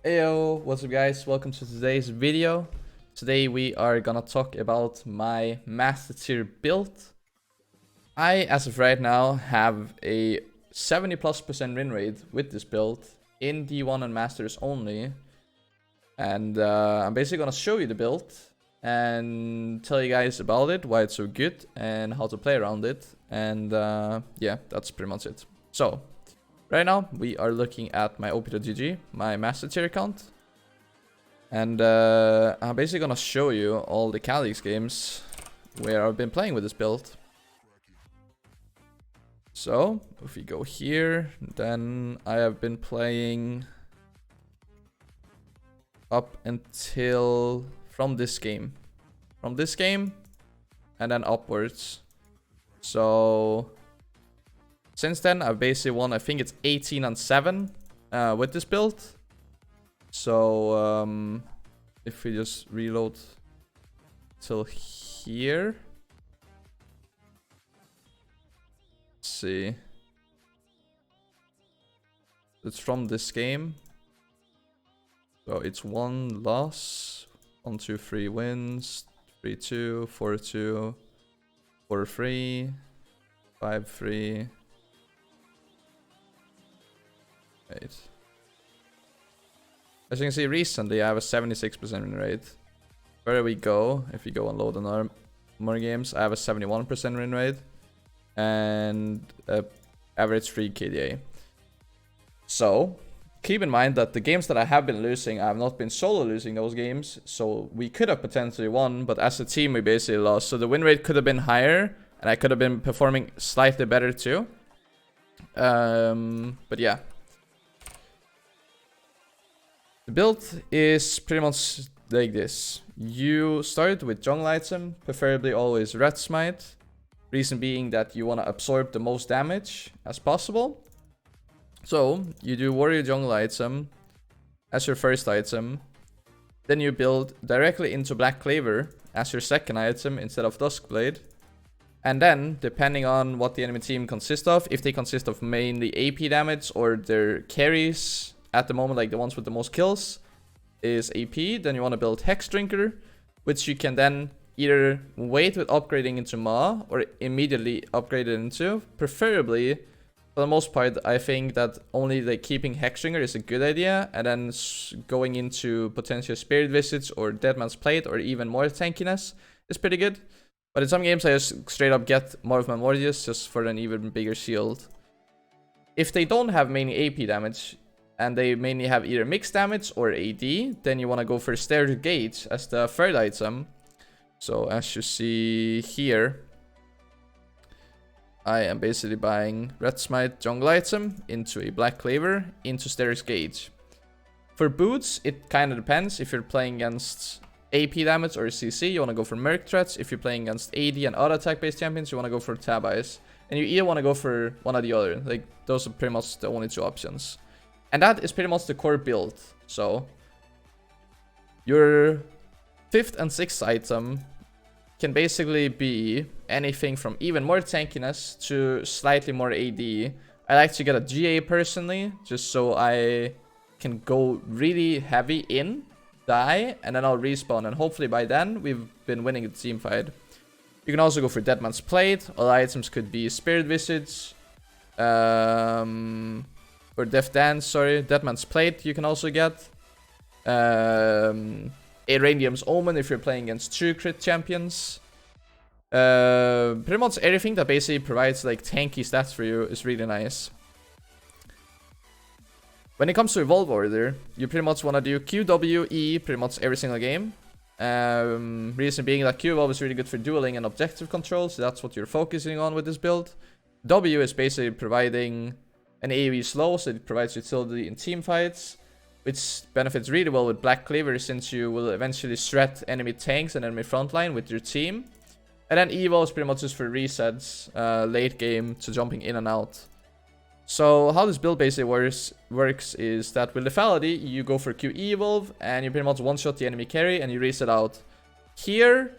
Heyo, what's up guys? Welcome to today's video. Today we are gonna talk about my master tier build. I, as of right now, have a 70+% win rate with this build in D1 and Masters only. And I'm basically gonna show you the build and tell you guys about it, why it's so good, and how to play around it. And yeah, that's pretty much it. So, right now, we are looking at my op.gg, my master tier account. And I'm basically gonna show you all the Kha Zix games where I've been playing with this build. So, if we go here, then I have been playing up until from this game. From this game, and then upwards. So, since then, I've basically won, I think it's 18-7 with this build. So, if we just reload till here. Let's see. It's from this game. So, it's 1 loss, 1, 2, 3 wins, 3-2, 4-2, 4-3, 5-3. Wait. As you can see, recently I have a 76% win rate. Where we go, if we go and load another more games, I have a 71% win rate and average 3 KDA. So keep in mind that the games that I have been losing, I have not been solo losing those games. So we could have potentially won, but as a team we basically lost. So the win rate could have been higher, and I could have been performing slightly better too. But yeah. The build is pretty much like this. You start with jungle item, preferably always red smite. Reason being that you want to absorb the most damage as possible. So you do warrior jungle item as your first item. Then you build directly into black cleaver as your second item instead of duskblade. And then, depending on what the enemy team consists of, if they consist of mainly AP damage or their carries, at the moment, like the ones with the most kills, is AP. Then you want to build Hexdrinker, which you can then either wait with upgrading into Ma or immediately upgrade it into. Preferably, for the most part, I think that only like keeping Hexdrinker is a good idea, and then going into potential Spirit Visage or Deadman's Plate or even more tankiness is pretty good. But in some games, I just straight up get more of my Mordius just for an even bigger shield. If they don't have mainly AP damage, and they mainly have either mixed damage or AD, then you want to go for Steraks gage as the third item. So as you see here, I am basically buying red smite jungle item into a black cleaver into Steraks gage. For boots, it kind of depends. If you're playing against AP damage or CC, you want to go for Merc threats. If you're playing against AD and auto attack based champions, you want to go for Tabis. And you either want to go for one or the other. Like, those are pretty much the only two options. And that is pretty much the core build. So your 5th and 6th item can basically be anything from even more tankiness to slightly more AD. I like to get a GA personally, just so I can go really heavy in, die, and then I'll respawn. And hopefully by then, we've been winning the team fight. You can also go for Deadman's Plate. All items could be Spirit Visage. Or Deadman's Plate you can also get. Arandium's Omen if you're playing against true crit champions. Pretty much everything that basically provides like tanky stats for you is really nice. When it comes to Evolve Order, you pretty much want to do Q, W, E pretty much every single game. Reason being that Q Evolve is really good for dueling and objective control, so that's what you're focusing on with this build. W is basically providing an AoE slow, so it provides utility in team fights, which benefits really well with Black Cleaver since you will eventually shred enemy tanks and enemy frontline with your team. And then Evo is pretty much just for resets, late game to jumping in and out. So how this build basically works is that with lethality, you go for Q Evolve and you pretty much one-shot the enemy carry and you reset out. Here,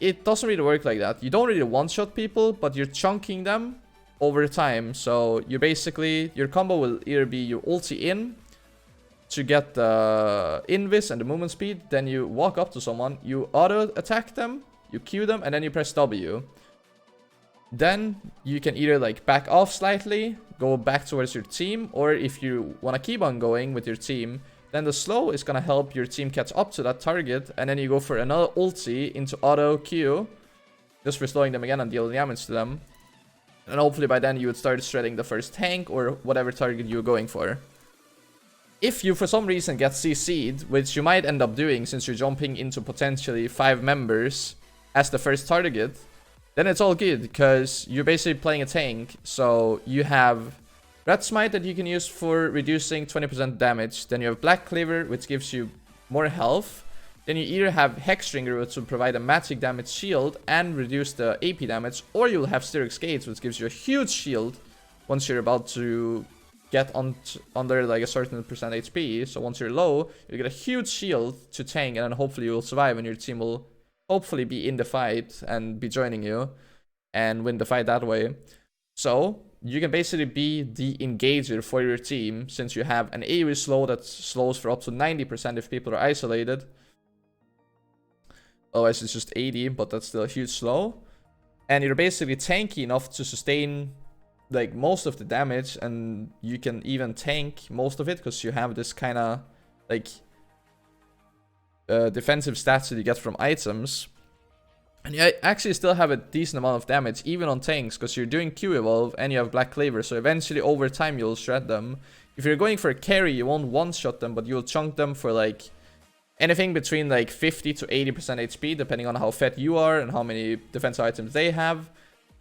it doesn't really work like that. You don't really one-shot people, but you're chunking them over time. So you basically, your combo will either be your ulti in, to get the invis and the movement speed. Then you walk up to someone, you auto attack them, you Q them, and then you press W. Then you can either like back off slightly, go back towards your team, or if you want to keep on going with your team, then the slow is going to help your team catch up to that target, and then you go for another ulti into auto Q, just for slowing them again and dealing damage to them. And hopefully by then you would start shredding the first tank or whatever target you're going for. If you for some reason get CC'd, which you might end up doing since you're jumping into potentially 5 members as the first target, then it's all good, because you're basically playing a tank. So you have Red Smite that you can use for reducing 20% damage. Then you have Black Cleaver, which gives you more health. Then you either have Hexdrinker, which will provide a magic damage shield and reduce the AP damage, or you'll have Steraks Gage, which gives you a huge shield once you're about to get under like a certain percent HP. So once you're low, you get a huge shield to tank, and then hopefully you'll survive, and your team will hopefully be in the fight and be joining you and win the fight that way. So you can basically be the engager for your team, since you have an AoE slow that slows for up to 90% if people are isolated. Otherwise it's just 80, but that's still a huge slow. And you're basically tanky enough to sustain like most of the damage, and you can even tank most of it because you have this kind of like defensive stats that you get from items. And you actually still have a decent amount of damage even on tanks, because you're doing Q evolve and you have Black Cleaver, so eventually over time you'll shred them. If you're going for a carry, you won't one-shot them, but you'll chunk them for like anything between like 50 to 80% HP, depending on how fed you are and how many defensive items they have.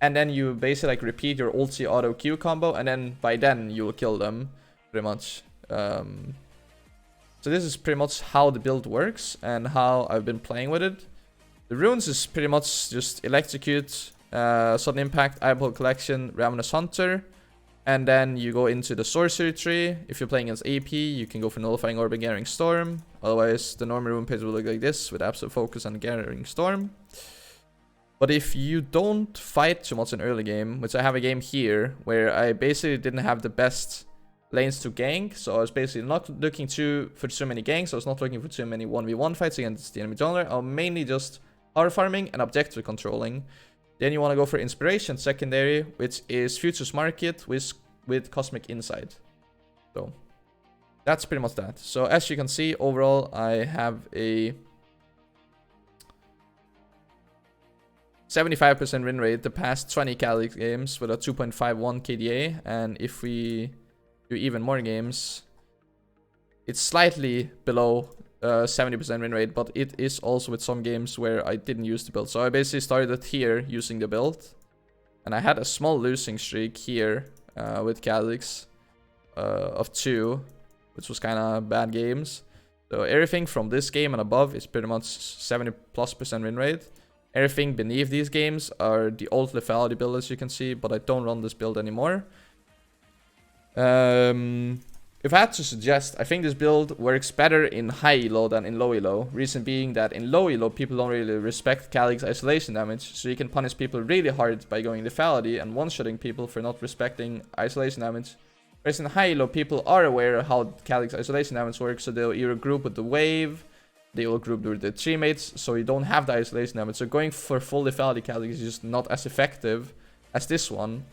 And then you basically like repeat your ulti auto Q combo, and then by then you will kill them, pretty much. So this is pretty much how the build works and how I've been playing with it. The runes is pretty much just Electrocute, Sudden Impact, Eyeball Collection, Ravenous Hunter. And then you go into the sorcery tree. If you're playing against AP, you can go for Nullifying Orb and Gathering Storm. Otherwise, the normal rune page will look like this, with absolute focus on Gathering Storm. But if you don't fight too much in early game, which I have a game here, where I basically didn't have the best lanes to gank, so I was basically not looking for too many ganks, I was not looking for too many 1v1 fights against the enemy jungler, I'm mainly just power farming and objective controlling. Then you want to go for Inspiration secondary, which is Futures Market with Cosmic Insight. So that's pretty much that. So as you can see, overall I have a 75% win rate the past 20 Kha Zix games with a 2.51 KDA, and if we do even more games, it's slightly below 70% win rate, but it is also with some games where I didn't use the build. So I basically started here using the build, and I had a small losing streak here with Kha Zix of 2, which was kind of bad games. So everything from this game and above is pretty much 70+% win rate. Everything beneath these games are the old lethality build, as you can see, but I don't run this build anymore. If I had to suggest, I think this build works better in high elo than in low elo. Reason being that in low elo, people don't really respect Kha Zix isolation damage, so you can punish people really hard by going lethality and one-shotting people for not respecting isolation damage. Whereas in high elo, people are aware of how Kha Zix isolation damage works, so they'll either group with the wave, they will group with the teammates, so you don't have the isolation damage. So going for full lethality Kha Zix is just not as effective as this one.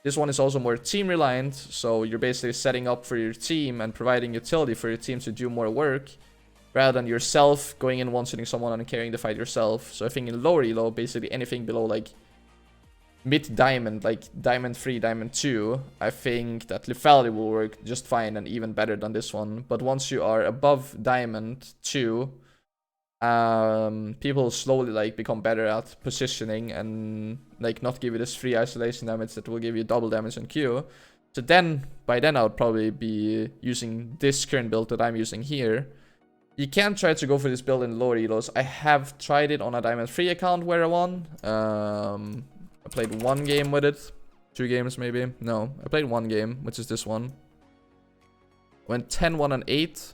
This one is also more team reliant, so you're basically setting up for your team and providing utility for your team to do more work, rather than yourself going in one-shooting someone and carrying the fight yourself. So I think in lower elo, basically anything below like mid-diamond, like diamond 3, diamond 2, I think that lethality will work just fine and even better than this one. But once you are above diamond 2, people slowly like become better at positioning and like not give you this free isolation damage that will give you double damage on Q. So then by then I would probably be using this current build that I'm using here. You can try to go for this build in lower elos. I have tried it on a diamond 3 account where I won. I played 1 game with it, 2 games maybe. No, I played 1 game, which is this one. Went 10, 1 and 8.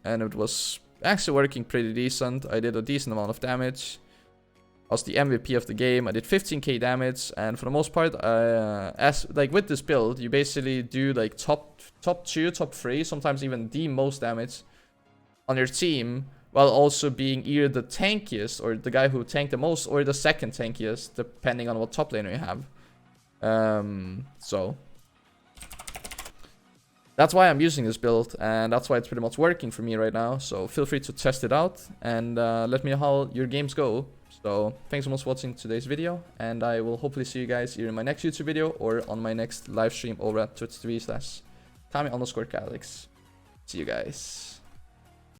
And it was actually working pretty decent. I did a decent amount of damage. I was the MVP of the game. I did 15k damage, and for the most part, as like with this build, you basically do like top 2, top 3, sometimes even the most damage on your team, while also being either the tankiest, or the guy who tanked the most, or the second tankiest, depending on what top laner you have. So that's why I'm using this build, and that's why it's pretty much working for me right now. So feel free to test it out, and let me know how your games go. So thanks so much for watching today's video, and I will hopefully see you guys either in my next YouTube video or on my next live stream over at twitch.tv/Kha_Zix. See you guys.